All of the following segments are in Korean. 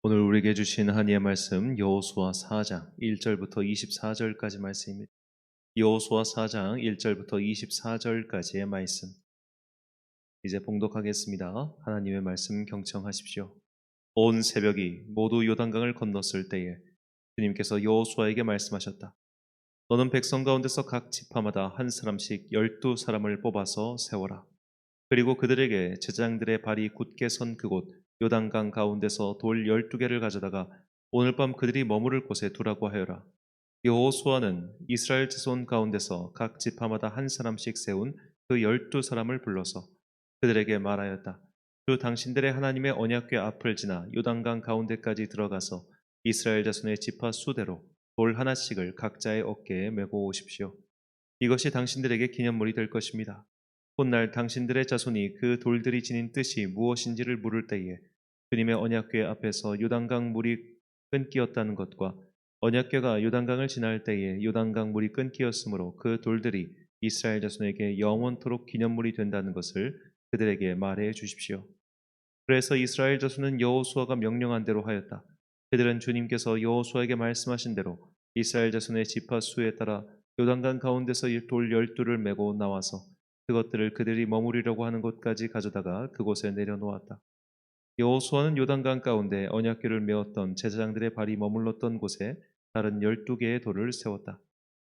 오늘 우리에게 주신 하나님의 말씀 여호수아 4장 1절부터 24절까지 말씀입니다. 여호수아 4장 1절부터 24절까지의 말씀. 이제 봉독하겠습니다. 하나님의 말씀 경청하십시오. 온 새벽이 모두 요단강을 건넜을 때에 주님께서 여호수아에게 말씀하셨다. 너는 백성 가운데서 각 지파마다 한 사람씩 12사람을 뽑아서 세워라. 그리고 그들에게 제사장들의 발이 굳게 선 그곳 요단강 가운데서 돌 12개를 가져다가 오늘 밤 그들이 머무를 곳에 두라고 하여라. 여호수아는 이스라엘 자손 가운데서 각 지파마다 한 사람씩 세운 그 12사람을 불러서 그들에게 말하였다. 주 당신들의 하나님의 언약궤 앞을 지나 요단강 가운데까지 들어가서 이스라엘 자손의 지파 수대로 돌 하나씩을 각자의 어깨에 메고 오십시오. 이것이 당신들에게 기념물이 될 것입니다. 훗날 당신들의 자손이 그 돌들이 지닌 뜻이 무엇인지를 물을 때에 주님의 언약궤 앞에서 요단강 물이 끊기었다는 것과 언약궤가 요단강을 지날 때에 요단강 물이 끊기었으므로 그 돌들이 이스라엘 자손에게 영원토록 기념물이 된다는 것을 그들에게 말해 주십시오. 그래서 이스라엘 자손은 여호수아가 명령한 대로 하였다. 그들은 주님께서 여호수아에게 말씀하신 대로 이스라엘 자손의 지파 수에 따라 요단강 가운데서 돌 12를 메고 나와서 그것들을 그들이 머무리려고 하는 곳까지 가져다가 그곳에 내려놓았다. 여호수아는 요단강 가운데 언약궤를 메었던 제사장들의 발이 머물렀던 곳에 다른 12개의 돌을 세웠다.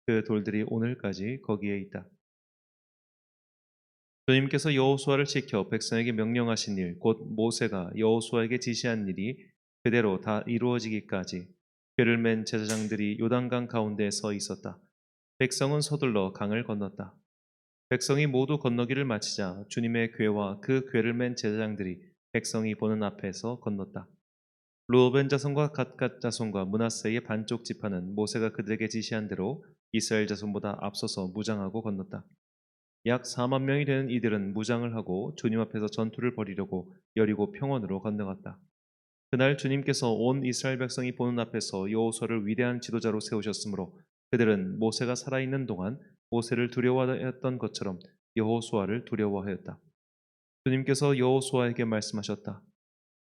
그 돌들이 오늘까지 거기에 있다. 주님께서 여호수아를 시켜 백성에게 명령하신 일, 곧 모세가 여호수아에게 지시한 일이 그대로 다 이루어지기까지 궤를 맨 제사장들이 요단강 가운데에 서 있었다. 백성은 서둘러 강을 건넜다. 백성이 모두 건너기를 마치자 주님의 궤와 그 궤를 맨 제사장들이 백성이 보는 앞에서 건넜다. 르우벤 자손과 갓갓 자손과 므낫세의 반쪽 지파는 모세가 그들에게 지시한 대로 이스라엘 자손보다 앞서서 무장하고 건넜다. 약 4만 명이 되는 이들은 무장을 하고 주님 앞에서 전투를 벌이려고 여리고 평원으로 건너갔다. 그날 주님께서 온 이스라엘 백성이 보는 앞에서 여호수아를 위대한 지도자로 세우셨으므로 그들은 모세가 살아있는 동안 모세를 두려워했던 것처럼 여호수아를 두려워하였다. 주님께서 여호수아에게 말씀하셨다.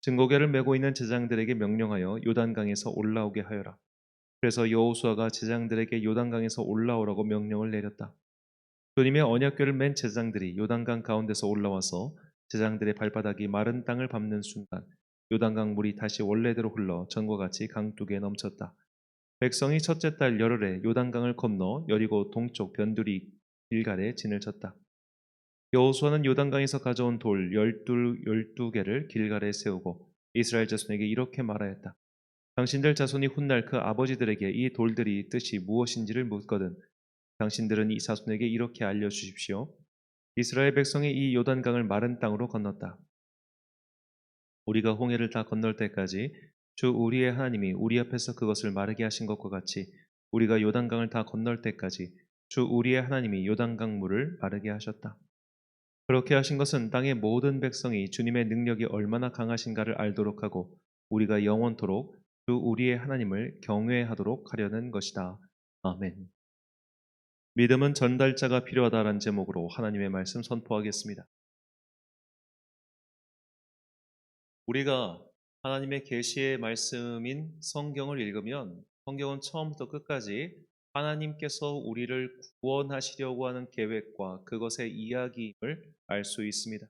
증거궤를 메고 있는 제장들에게 명령하여 요단강에서 올라오게 하여라. 그래서 여호수아가 제장들에게 요단강에서 올라오라고 명령을 내렸다. 주님의 언약궤를 맨 제사장들이 요단강 가운데서 올라와서 제사장들의 발바닥이 마른 땅을 밟는 순간 요단강 물이 다시 원래대로 흘러 전과 같이 강둑에 넘쳤다. 백성이 첫째 달 열흘에 요단강을 건너 여리고 동쪽 변두리 길갈에 진을 쳤다. 여호수아는 요단강에서 가져온 돌 12개를 길갈에 세우고 이스라엘 자손에게 이렇게 말하였다. 당신들 자손이 훗날 그 아버지들에게 이 돌들이 뜻이 무엇인지를 묻거든 당신들은 이 자손에게 이렇게 알려주십시오. 이스라엘 백성이 이 요단강을 마른 땅으로 건넜다. 우리가 홍해를 다 건널 때까지 주 우리의 하나님이 우리 앞에서 그것을 마르게 하신 것과 같이 우리가 요단강을 다 건널 때까지 주 우리의 하나님이 요단강 물을 마르게 하셨다. 그렇게 하신 것은 땅의 모든 백성이 주님의 능력이 얼마나 강하신가를 알도록 하고 우리가 영원토록 주 우리의 하나님을 경외하도록 하려는 것이다. 아멘. 믿음은 전달자가 필요하다라는 제목으로 하나님의 말씀 선포하겠습니다. 우리가 하나님의 계시의 말씀인 성경을 읽으면 성경은 처음부터 끝까지 하나님께서 우리를 구원하시려고 하는 계획과 그것의 이야기임을 알 수 있습니다.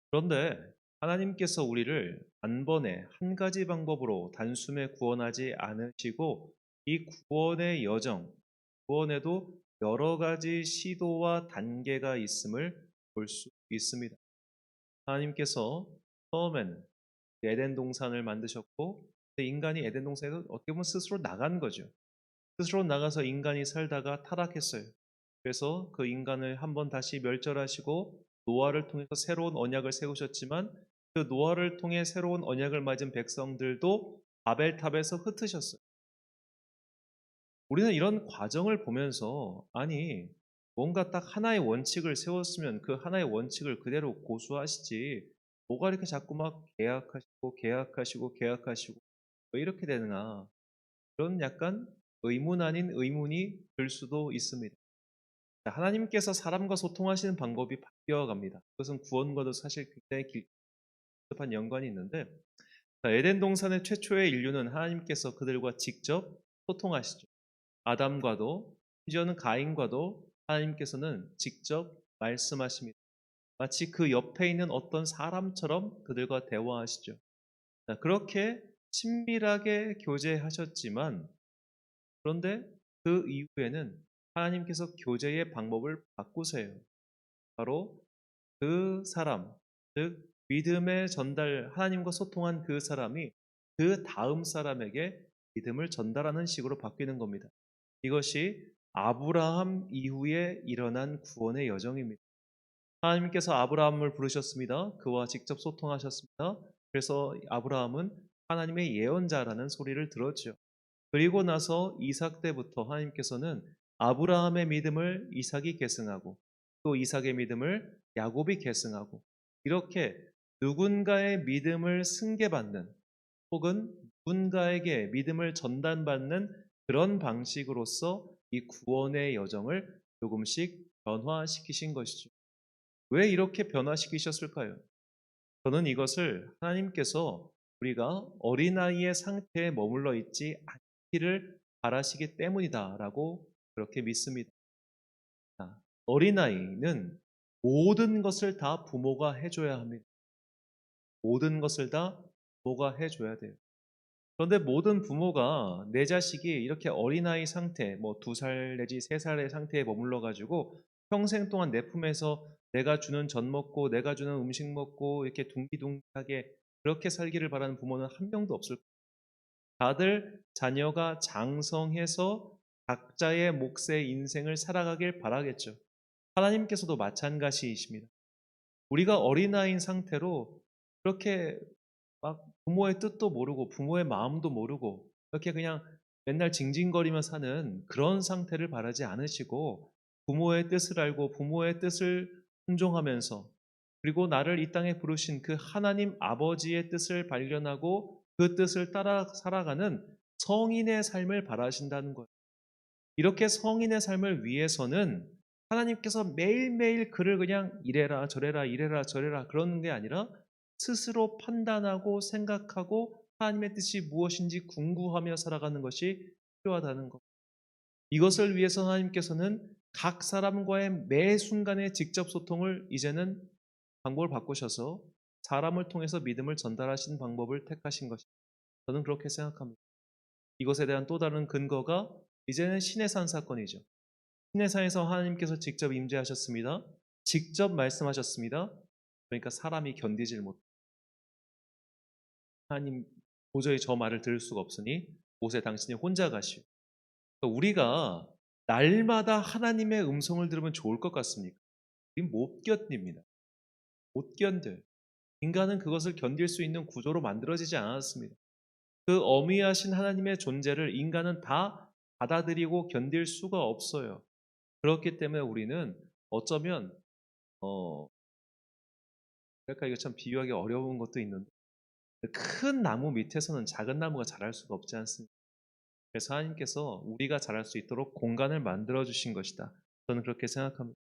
그런데 하나님께서 우리를 단번에 한 가지 방법으로 단숨에 구원하지 않으시고 이 구원의 여정, 구원에도 여러 가지 시도와 단계가 있음을 볼 수 있습니다. 하나님께서 처음엔 에덴 동산을 만드셨고 인간이 에덴 동산에서 어떻게 보면 스스로 나간 거죠. 스스로 나가서 인간이 살다가 타락했어요. 그래서 그 인간을 한번 다시 멸절하시고 노아를 통해서 새로운 언약을 세우셨지만 그 노아를 통해 새로운 언약을 맞은 백성들도 바벨탑에서 흩으셨어요. 우리는 이런 과정을 보면서 아니 뭔가 딱 하나의 원칙을 세웠으면 그 하나의 원칙을 그대로 고수하시지 뭐가 이렇게 자꾸 막 계약하시고 왜 이렇게 되나 그런 약간 의문 아닌 의문이 들 수도 있습니다. 하나님께서 사람과 소통하시는 방법이 바뀌어 갑니다. 그것은 구원과도 사실 굉장히 밀접한 연관이 있는데 자, 에덴 동산의 최초의 인류는 하나님께서 그들과 직접 소통하시죠. 아담과도 심지어는 가인과도 하나님께서는 직접 말씀하십니다. 마치 그 옆에 있는 어떤 사람처럼 그들과 대화하시죠. 자, 그렇게 친밀하게 교제하셨지만 그런데 그 이후에는 하나님께서 교제의 방법을 바꾸세요. 바로 그 사람, 즉 믿음의 전달, 하나님과 소통한 그 사람이 그 다음 사람에게 믿음을 전달하는 식으로 바뀌는 겁니다. 이것이 아브라함 이후에 일어난 구원의 여정입니다. 하나님께서 아브라함을 부르셨습니다. 그와 직접 소통하셨습니다. 그래서 아브라함은 하나님의 예언자라는 소리를 들었죠. 그리고 나서 이삭 때부터 하나님께서는 아브라함의 믿음을 이삭이 계승하고 또 이삭의 믿음을 야곱이 계승하고 이렇게 누군가의 믿음을 승계받는 혹은 누군가에게 믿음을 전달받는 그런 방식으로서 이 구원의 여정을 조금씩 변화시키신 것이죠. 왜 이렇게 변화시키셨을까요? 저는 이것을 하나님께서 우리가 어린아이의 상태에 머물러 있지 않기를 바라시기 때문이다라고 그렇게 믿습니다. 어린아이는 모든 것을 다 부모가 해줘야 합니다. 모든 것을 다 부모가 해줘야 돼요. 그런데 모든 부모가 내 자식이 이렇게 어린아이 상태, 뭐 2살 내지 3살의 상태에 머물러 가지고 평생 동안 내 품에서 내가 주는 젖 먹고 내가 주는 음식 먹고 이렇게 둥기둥하게 그렇게 살기를 바라는 부모는 한 명도 없을 거예요. 다들 자녀가 장성해서 각자의 몫의 인생을 살아가길 바라겠죠. 하나님께서도 마찬가지이십니다. 우리가 어린아이인 상태로 그렇게 막 부모의 뜻도 모르고 부모의 마음도 모르고 이렇게 그냥 맨날 징징거리며 사는 그런 상태를 바라지 않으시고 부모의 뜻을 알고 부모의 뜻을 순종하면서 그리고 나를 이 땅에 부르신 그 하나님 아버지의 뜻을 발견하고 그 뜻을 따라 살아가는 성인의 삶을 바라신다는 거예요. 이렇게 성인의 삶을 위해서는 하나님께서 매일매일 그를 그냥 이래라 저래라 이래라 저래라 그러는 게 아니라 스스로 판단하고 생각하고 하나님의 뜻이 무엇인지 궁구하며 살아가는 것이 필요하다는 것. 이것을 위해서 하나님께서는 각 사람과의 매 순간의 직접 소통을 이제는 방법을 바꾸셔서 사람을 통해서 믿음을 전달하신 방법을 택하신 것입니다. 저는 그렇게 생각합니다. 이것에 대한 또 다른 근거가 이제는 시내산 사건이죠. 시내산에서 하나님께서 직접 임재하셨습니다. 직접 말씀하셨습니다. 그러니까 사람이 견디질 못. 하나님 도저히 저 말을 들을 수가 없으니 모세 당신이 혼자 가시오. 그러니까 우리가 날마다 하나님의 음성을 들으면 좋을 것 같습니까? 못 견딥니다. 못 견뎌요. 인간은 그것을 견딜 수 있는 구조로 만들어지지 않았습니다. 그 어미하신 하나님의 존재를 인간은 다 받아들이고 견딜 수가 없어요. 그렇기 때문에 우리는 어쩌면 그러니까 이거 참 비유하기 어려운 것도 있는데 큰 나무 밑에서는 작은 나무가 자랄 수가 없지 않습니까? 그래서 하나님께서 우리가 자랄 수 있도록 공간을 만들어 주신 것이다. 저는 그렇게 생각합니다.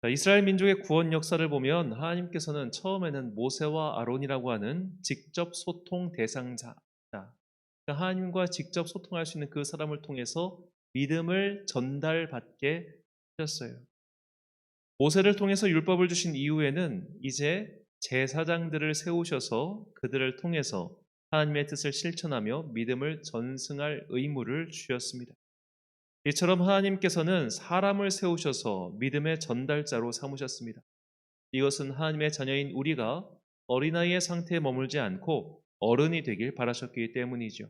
자, 이스라엘 민족의 구원 역사를 보면 하나님께서는 처음에는 모세와 아론이라고 하는 직접 소통 대상자, 그러니까 하나님과 직접 소통할 수 있는 그 사람을 통해서 믿음을 전달받게 하셨어요. 모세를 통해서 율법을 주신 이후에는 이제 제사장들을 세우셔서 그들을 통해서 하나님의 뜻을 실천하며 믿음을 전승할 의무를 주셨습니다. 이처럼 하나님께서는 사람을 세우셔서 믿음의 전달자로 삼으셨습니다. 이것은 하나님의 자녀인 우리가 어린아이의 상태에 머물지 않고 어른이 되길 바라셨기 때문이죠.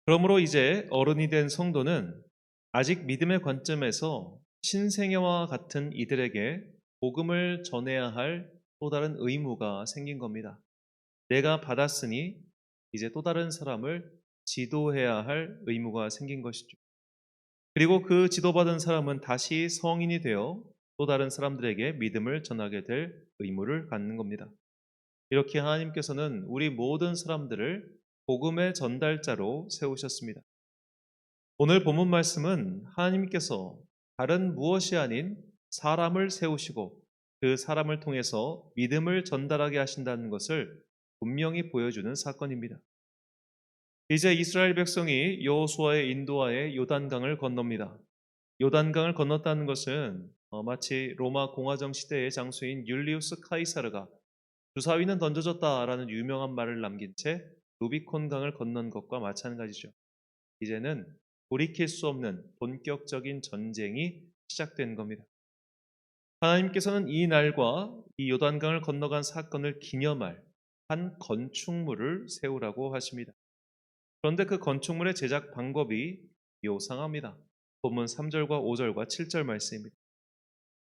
그러므로 이제 어른이 된 성도는 아직 믿음의 관점에서 신생애와 같은 이들에게 복음을 전해야 할 또 다른 의무가 생긴 겁니다. 내가 받았으니 이제 또 다른 사람을 지도해야 할 의무가 생긴 것이죠. 그리고 그 지도받은 사람은 다시 성인이 되어 또 다른 사람들에게 믿음을 전하게 될 의무를 갖는 겁니다. 이렇게 하나님께서는 우리 모든 사람들을 복음의 전달자로 세우셨습니다. 오늘 본문 말씀은 하나님께서 다른 무엇이 아닌 사람을 세우시고 그 사람을 통해서 믿음을 전달하게 하신다는 것을 분명히 보여주는 사건입니다. 이제 이스라엘 백성이 여호수아의 인도하에 요단강을 건넙니다. 요단강을 건넜다는 것은 마치 로마 공화정 시대의 장수인 율리우스 카이사르가 주사위는 던져졌다라는 유명한 말을 남긴 채 루비콘 강을 건넌 것과 마찬가지죠. 이제는 돌이킬 수 없는 본격적인 전쟁이 시작된 겁니다. 하나님께서는 이 날과 이 요단강을 건너간 사건을 기념할 한 건축물을 세우라고 하십니다. 그런데 그 건축물의 제작 방법이 요상합니다. 본문 3절과 5절과 7절 말씀입니다.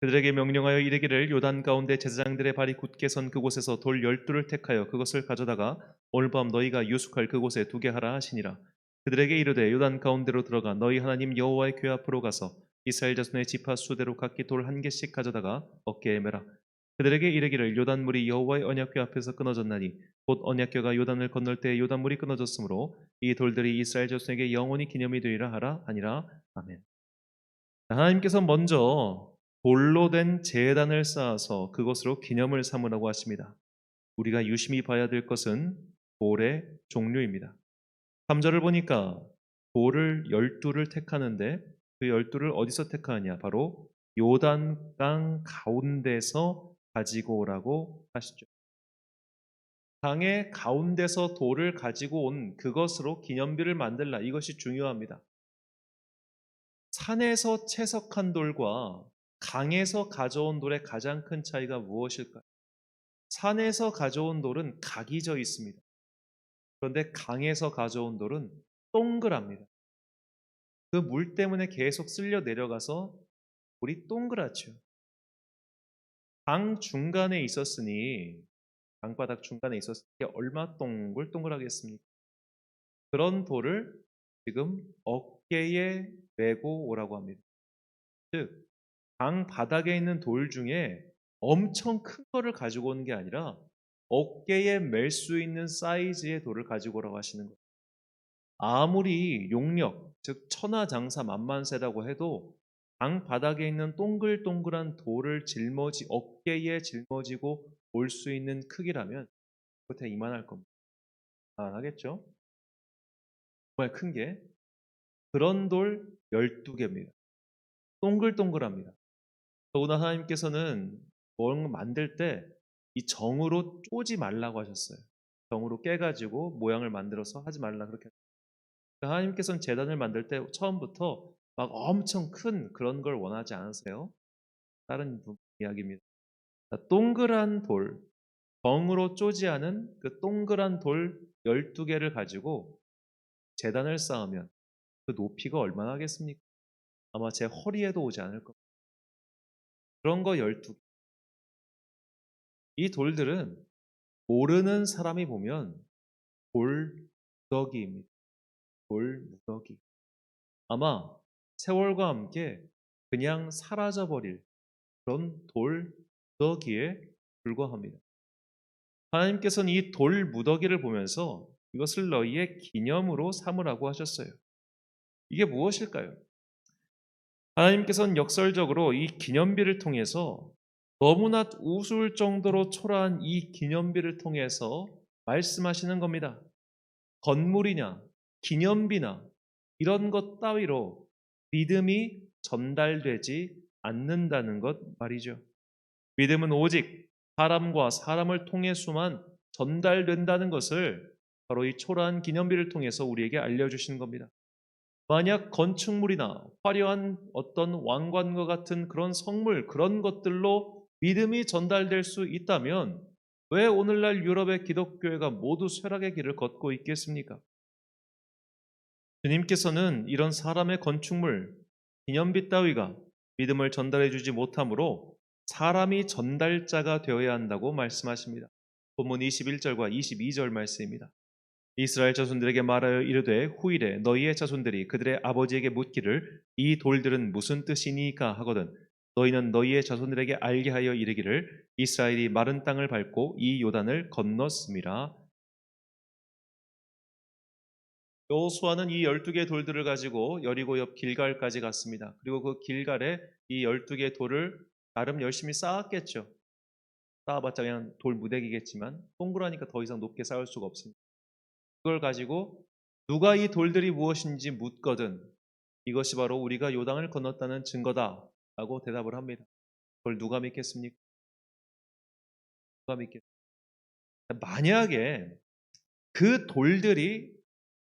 그들에게 명령하여 이르기를 요단 가운데 제사장들의 발이 굳게 선 그곳에서 돌 12를 택하여 그것을 가져다가 오늘 밤 너희가 유숙할 그곳에 두게 하라 하시니라. 그들에게 이르되 요단 가운데로 들어가 너희 하나님 여호와의 궤 앞으로 가서 이스라엘 자손의 지파 수대로 각기 돌 한 개씩 가져다가 어깨에 매라. 그들에게 이르기를 요단물이 여호와의 언약궤 앞에서 끊어졌나니 곧 언약궤가 요단을 건널 때 요단물이 끊어졌으므로 이 돌들이 이스라엘 자손에게 영원히 기념이 되리라 하라 하니라. 아멘. 하나님께서 먼저 돌로 된 제단을 쌓아서 그것으로 기념을 삼으라고 하십니다. 우리가 유심히 봐야 될 것은 돌의 종류입니다. 3절을 보니까 돌을 12를 택하는데 그 12를 어디서 택하느냐? 바로 요단강 가운데서 가지고 오라고 하시죠. 강의 가운데서 돌을 가지고 온 그것으로 기념비를 만들라. 이것이 중요합니다. 산에서 채석한 돌과 강에서 가져온 돌의 가장 큰 차이가 무엇일까요? 산에서 가져온 돌은 각이 져 있습니다. 그런데 강에서 가져온 돌은 동그랍니다. 그 물 때문에 계속 쓸려 내려가서 돌이 동그랗죠. 강 중간에 있었으니 강바닥 중간에 있었으니 얼마 동글동글하겠습니까? 그런 돌을 지금 어깨에 메고 오라고 합니다. 즉, 강 바닥에 있는 돌 중에 엄청 큰 거를 가지고 오는 게 아니라 어깨에 멜 수 있는 사이즈의 돌을 가지고 오라고 하시는 거예요. 아무리 용력, 즉 천하장사 만만세라고 해도 강 바닥에 있는 동글동글한 돌을 어깨에 짊어지고 올 수 있는 크기라면 겉에 이만할 겁니다. 하겠죠? 정말 큰 게 그런 돌 12개입니다. 동글동글합니다. 더구나 하나님께서는 뭘 만들 때 이 정으로 쪼지 말라고 하셨어요. 정으로 깨가지고 모양을 만들어서 하지 말라 그렇게 하셨어요. 하나님께서는 제단을 만들 때 처음부터 막 엄청 큰 그런 걸 원하지 않으세요. 다른 이야기입니다. 동그란 돌, 정으로 쪼지 않은 그 동그란 돌 12개를 가지고 제단을 쌓으면 그 높이가 얼마나 하겠습니까? 아마 제 허리에도 오지 않을 겁니다. 그런 거 12개. 이 돌들은 모르는 사람이 보면 돌무더기입니다. 돌무더기. 아마 세월과 함께 그냥 사라져버릴 그런 돌무더기에 불과합니다. 하나님께서는 이 돌무더기를 보면서 이것을 너희의 기념으로 삼으라고 하셨어요. 이게 무엇일까요? 하나님께서는 역설적으로 이 기념비를 통해서 너무나 우스울 정도로 초라한 이 기념비를 통해서 말씀하시는 겁니다. 건물이냐, 기념비나 이런 것 따위로 믿음이 전달되지 않는다는 것 말이죠. 믿음은 오직 사람과 사람을 통해서만 전달된다는 것을 바로 이 초라한 기념비를 통해서 우리에게 알려주신 겁니다. 만약 건축물이나 화려한 어떤 왕관과 같은 그런 성물, 그런 것들로 믿음이 전달될 수 있다면 왜 오늘날 유럽의 기독교회가 모두 쇠락의 길을 걷고 있겠습니까? 주님께서는 이런 사람의 건축물, 기념비 따위가 믿음을 전달해 주지 못하므로 사람이 전달자가 되어야 한다고 말씀하십니다. 본문 21절과 22절 말씀입니다. 이스라엘 자손들에게 말하여 이르되 후일에 너희의 자손들이 그들의 아버지에게 묻기를 이 돌들은 무슨 뜻이니까 하거든 너희는 너희의 자손들에게 알게 하여 이르기를 이스라엘이 마른 땅을 밟고 이 요단을 건넜음이라. 여호수아는 이 12개의 돌들을 가지고 여리고 옆 길갈까지 갔습니다. 그리고 그 길갈에 이 12개의 돌을 나름 열심히 쌓았겠죠. 쌓아봤자 그냥 돌 무대기겠지만 동그라니까 더 이상 높게 쌓을 수가 없습니다. 그걸 가지고 누가 이 돌들이 무엇인지 묻거든 이것이 바로 우리가 요단을 건넜다는 증거다라고 대답을 합니다. 그걸 누가 믿겠습니까? 누가 믿겠습니까? 만약에 그 돌들이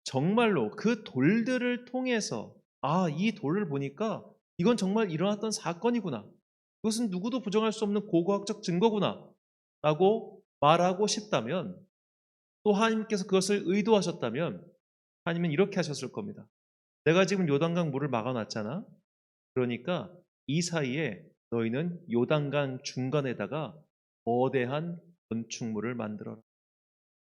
정말로 그 돌들을 통해서 이 돌을 보니까 이건 정말 일어났던 사건이구나. 이것은 누구도 부정할 수 없는 고고학적 증거구나. 라고 말하고 싶다면 또 하나님께서 그것을 의도하셨다면 하나님은 이렇게 하셨을 겁니다. 내가 지금 요단강 물을 막아놨잖아. 그러니까 이 사이에 너희는 요단강 중간에다가 거대한 건축물을 만들어라.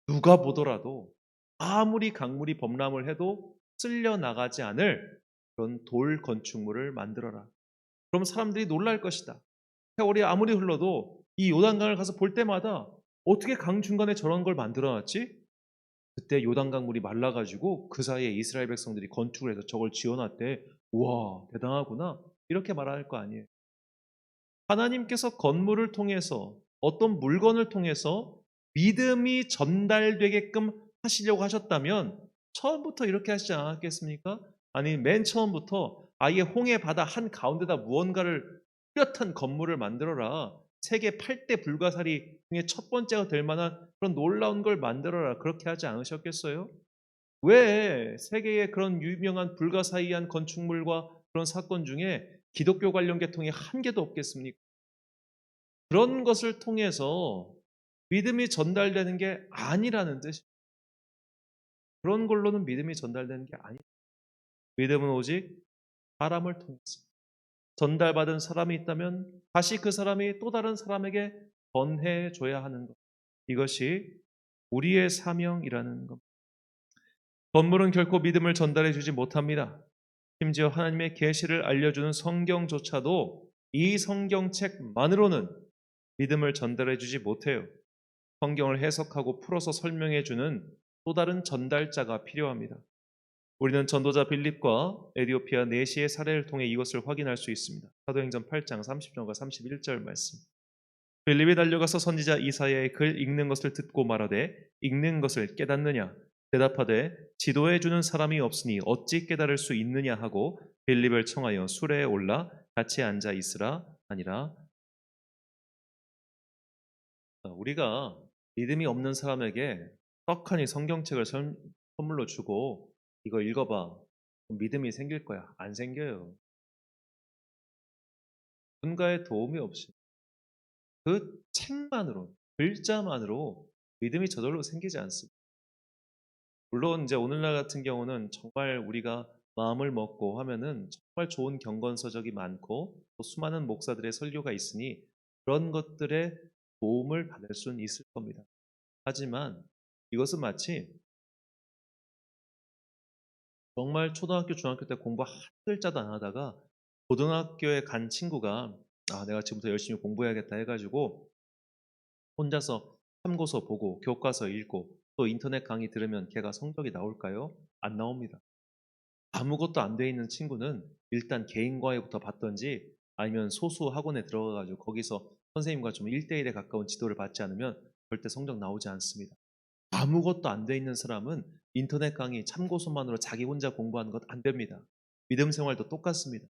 누가 보더라도 아무리 강물이 범람을 해도 쓸려 나가지 않을 그런 돌 건축물을 만들어라. 그럼 사람들이 놀랄 것이다. 세월이 아무리 흘러도 이 요단강을 가서 볼 때마다 어떻게 강 중간에 저런 걸 만들어놨지? 그때 요단강 물이 말라가지고 그 사이에 이스라엘 백성들이 건축을 해서 저걸 지어놨대. 우와 대단하구나. 이렇게 말할 거 아니에요. 하나님께서 건물을 통해서 어떤 물건을 통해서 믿음이 전달되게끔 하시려고 하셨다면 처음부터 이렇게 하시지 않았겠습니까? 아니 맨 처음부터 아예 홍해 바다 한 가운데다 무언가를 뚜렷한 건물을 만들어라. 세계 8대 불가사리 중에 첫 번째가 될 만한 그런 놀라운 걸 만들어라. 그렇게 하지 않으셨겠어요? 왜 세계의 그런 유명한 불가사의한 건축물과 그런 사건 중에 기독교 관련 계통이 한 개도 없겠습니까? 그런 것을 통해서 믿음이 전달되는 게 아니라는 뜻이에요. 그런 걸로는 믿음이 전달되는 게 아니에요. 믿음은 오직 사람을 통해서 전달받은 사람이 있다면 다시 그 사람이 또 다른 사람에게 전해줘야 하는 것. 이것이 우리의 사명이라는 것. 건물은 결코 믿음을 전달해 주지 못합니다. 심지어 하나님의 계시를 알려주는 성경조차도 이 성경책만으로는 믿음을 전달해 주지 못해요. 성경을 해석하고 풀어서 설명해 주는 또 다른 전달자가 필요합니다. 우리는 전도자 빌립과 에디오피아 네시의 사례를 통해 이것을 확인할 수 있습니다. 사도행전 8장 30절과 31절 말씀. 빌립이 달려가서 선지자 이사야의 글 읽는 것을 듣고 말하되 읽는 것을 깨닫느냐? 대답하되 지도해 주는 사람이 없으니 어찌 깨달을 수 있느냐 하고 빌립을 청하여 수레에 올라 같이 앉아 있으라 하니라. 우리가 믿음이 없는 사람에게 떡하니 성경책을 선물로 주고 이거 읽어봐. 믿음이 생길 거야. 안 생겨요. 누군가의 도움이 없이 그 책만으로, 글자만으로 믿음이 저절로 생기지 않습니다. 물론 이제 오늘날 같은 경우는 정말 우리가 마음을 먹고 하면은 정말 좋은 경건서적이 많고 또 수많은 목사들의 설교가 있으니 그런 것들의 도움을 받을 수는 있을 겁니다. 하지만 이것은 마치 정말 초등학교, 중학교 때 공부 한 글자도 안 하다가 고등학교에 간 친구가 내가 지금부터 열심히 공부해야겠다 해가지고 혼자서 참고서 보고 교과서 읽고 또 인터넷 강의 들으면 걔가 성적이 나올까요? 안 나옵니다. 아무것도 안 돼 있는 친구는 일단 개인 과외부터 받던지 아니면 소수 학원에 들어가가지고 거기서 선생님과 좀 1대1에 가까운 지도를 받지 않으면 절대 성적 나오지 않습니다. 아무것도 안 돼 있는 사람은 인터넷 강의 참고서만으로 자기 혼자 공부하는 것 안 됩니다. 믿음 생활도 똑같습니다.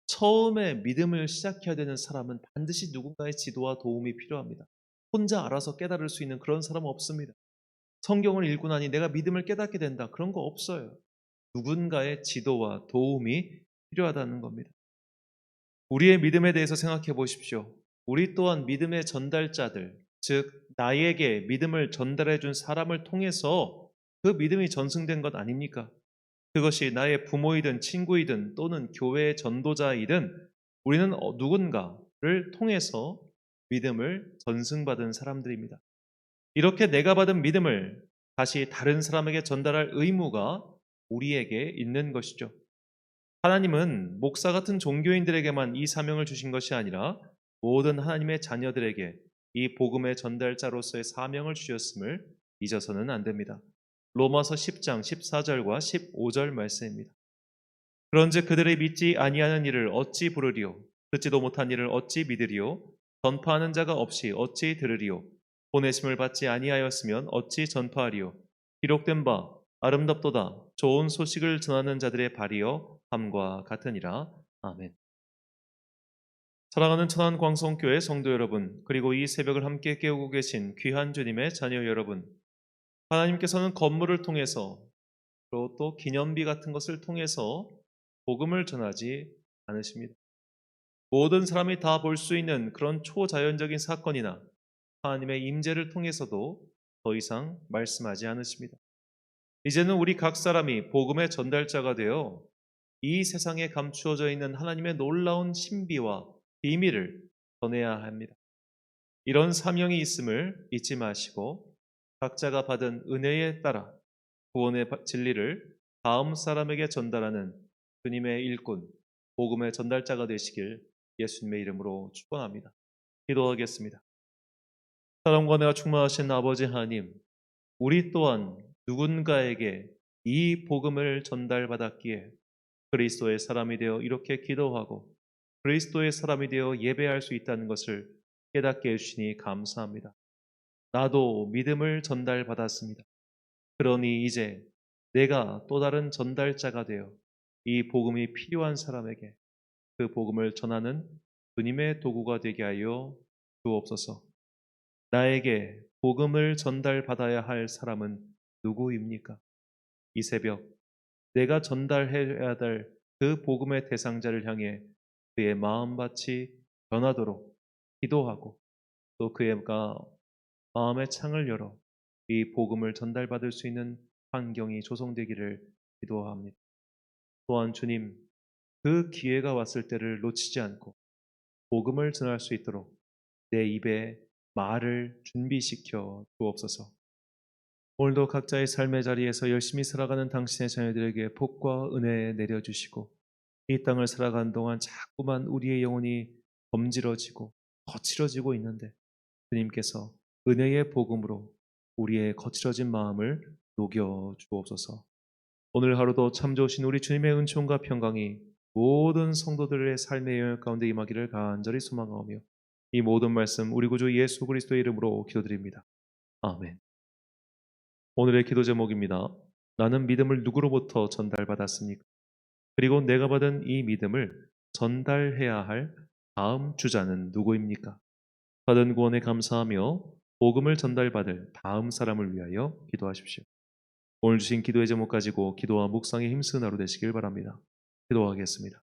처음에 믿음을 시작해야 되는 사람은 반드시 누군가의 지도와 도움이 필요합니다. 혼자 알아서 깨달을 수 있는 그런 사람은 없습니다. 성경을 읽고 나니 내가 믿음을 깨닫게 된다. 그런 거 없어요. 누군가의 지도와 도움이 필요하다는 겁니다. 우리의 믿음에 대해서 생각해 보십시오. 우리 또한 믿음의 전달자들, 즉 나에게 믿음을 전달해 준 사람을 통해서 그 믿음이 전승된 것 아닙니까? 그것이 나의 부모이든 친구이든 또는 교회의 전도자이든 우리는 누군가를 통해서 믿음을 전승받은 사람들입니다. 이렇게 내가 받은 믿음을 다시 다른 사람에게 전달할 의무가 우리에게 있는 것이죠. 하나님은 목사 같은 종교인들에게만 이 사명을 주신 것이 아니라 모든 하나님의 자녀들에게 이 복음의 전달자로서의 사명을 주셨음을 잊어서는 안 됩니다. 로마서 10장 14절과 15절 말씀입니다. 그런즉 그들이 믿지 아니하는 일을 어찌 부르리요? 듣지도 못한 일을 어찌 믿으리요? 전파하는 자가 없이 어찌 들으리요? 보내심을 받지 아니하였으면 어찌 전파하리요? 기록된 바 아름답도다. 좋은 소식을 전하는 자들의 발이여 함과 같으니라. 아멘. 사랑하는 천안광성교회 성도 여러분, 그리고 이 새벽을 함께 깨우고 계신 귀한 주님의 자녀 여러분, 하나님께서는 건물을 통해서 또 기념비 같은 것을 통해서 복음을 전하지 않으십니다. 모든 사람이 다 볼 수 있는 그런 초자연적인 사건이나 하나님의 임재를 통해서도 더 이상 말씀하지 않으십니다. 이제는 우리 각 사람이 복음의 전달자가 되어 이 세상에 감추어져 있는 하나님의 놀라운 신비와 비밀을 전해야 합니다. 이런 사명이 있음을 잊지 마시고 각자가 받은 은혜에 따라 구원의 진리를 다음 사람에게 전달하는 주님의 일꾼, 복음의 전달자가 되시길 예수님의 이름으로 축원합니다. 기도하겠습니다. 사랑과 은혜가 충만하신 아버지 하나님, 우리 또한 누군가에게 이 복음을 전달받았기에 그리스도의 사람이 되어 이렇게 기도하고 그리스도의 사람이 되어 예배할 수 있다는 것을 깨닫게 해주시니 감사합니다. 나도 믿음을 전달받았습니다. 그러니 이제 내가 또 다른 전달자가 되어 이 복음이 필요한 사람에게 그 복음을 전하는 주님의 도구가 되게 하여 주옵소서. 나에게 복음을 전달받아야 할 사람은 누구입니까? 이 새벽 내가 전달해야 될 그 복음의 대상자를 향해 그의 마음밭이 변하도록 기도하고 또 그가 마음의 창을 열어 이 복음을 전달받을 수 있는 환경이 조성되기를 기도합니다. 또한 주님, 그 기회가 왔을 때를 놓치지 않고 복음을 전할 수 있도록 내 입에 말을 준비시켜 주옵소서. 오늘도 각자의 삶의 자리에서 열심히 살아가는 당신의 자녀들에게 복과 은혜 내려주시고 이 땅을 살아가는 동안 자꾸만 우리의 영혼이 검질어지고 거칠어지고 있는데 주님께서 은혜의 복음으로 우리의 거칠어진 마음을 녹여 주옵소서. 오늘 하루도 참 좋으신 우리 주님의 은총과 평강이 모든 성도들의 삶의 영역 가운데 임하기를 간절히 소망하오며 이 모든 말씀 우리 구주 예수 그리스도의 이름으로 기도드립니다. 아멘. 오늘의 기도 제목입니다. 나는 믿음을 누구로부터 전달받았습니까? 그리고 내가 받은 이 믿음을 전달해야 할 다음 주자는 누구입니까? 받은 구원에 감사하며 복음을 전달받을 다음 사람을 위하여 기도하십시오. 오늘 주신 기도의 제목 가지고 기도와 묵상에 힘쓰는 하루 되시길 바랍니다. 기도하겠습니다.